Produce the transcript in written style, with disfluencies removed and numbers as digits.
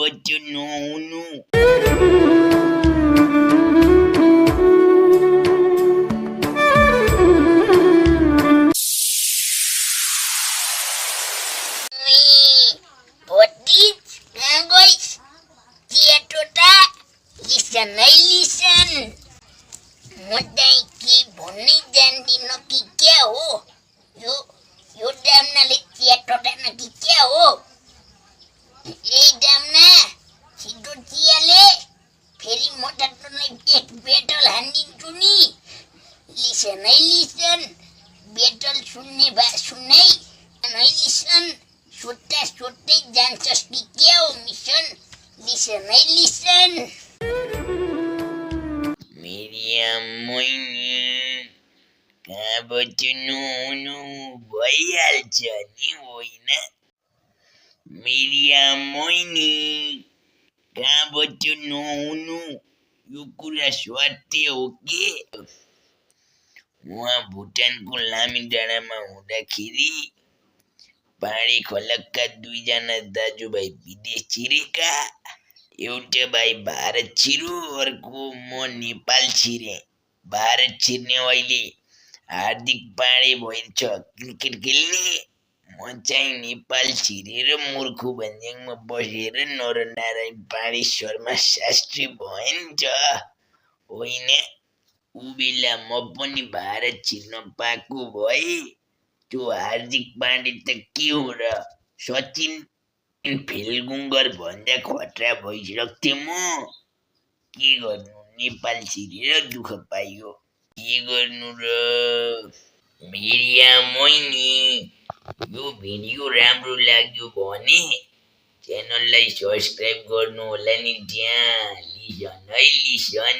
Cappuccino. Potis, guys, theater, listen, I listen. Mudai ki boni jandi no ki kya ho? You damn na le theater na ki kya ho? Hey damn na, sido tiale. Feri motor to na ek battle handing to ni. Listen, I listen. Battle sunne ba sunnai. I listen. छोटे जानस की क्या हो mission listen I listen Miriam Moini. Cappuccino. Voy al Johnny Boyna. Miriam Moini. Cappuccino. Yukura swate oke. Mua Bhutan ko lami darama uda khiri. પાણી ખોલકા દુઈ જાના દાજુભાઈ વિદેશ ચીરેકા एउटा भाइ भारत छिरो अर्को म नेपाल छिरे भारत छिर्ने अहिले हार्दिक पाँडे भइन्छ क्रिकेट खेल्ने म चाहिँ नेपाल छिरेर मूर्खु भन्ज्याङमा बसेर नरनारायण पाँडे शर्मा शास्त्री भएन्छ होइन ऊ बेला म पनि भारत छिर्न पाएको भए त्यो हार्दिक पाण्डे त के हो र सचिन फेलगुङ्गर भन्दा खतरा भइसक्थेँ म के गर्नु नेपाल छिरेर दुःख पाइयो के गर्नु र मिरिया मोइनी यो भिडियो राम्रो लाग्यो भने च्यानललाई सब्स्क्राइब गर्नु होला नि त्यहाँ लिसन है लिसन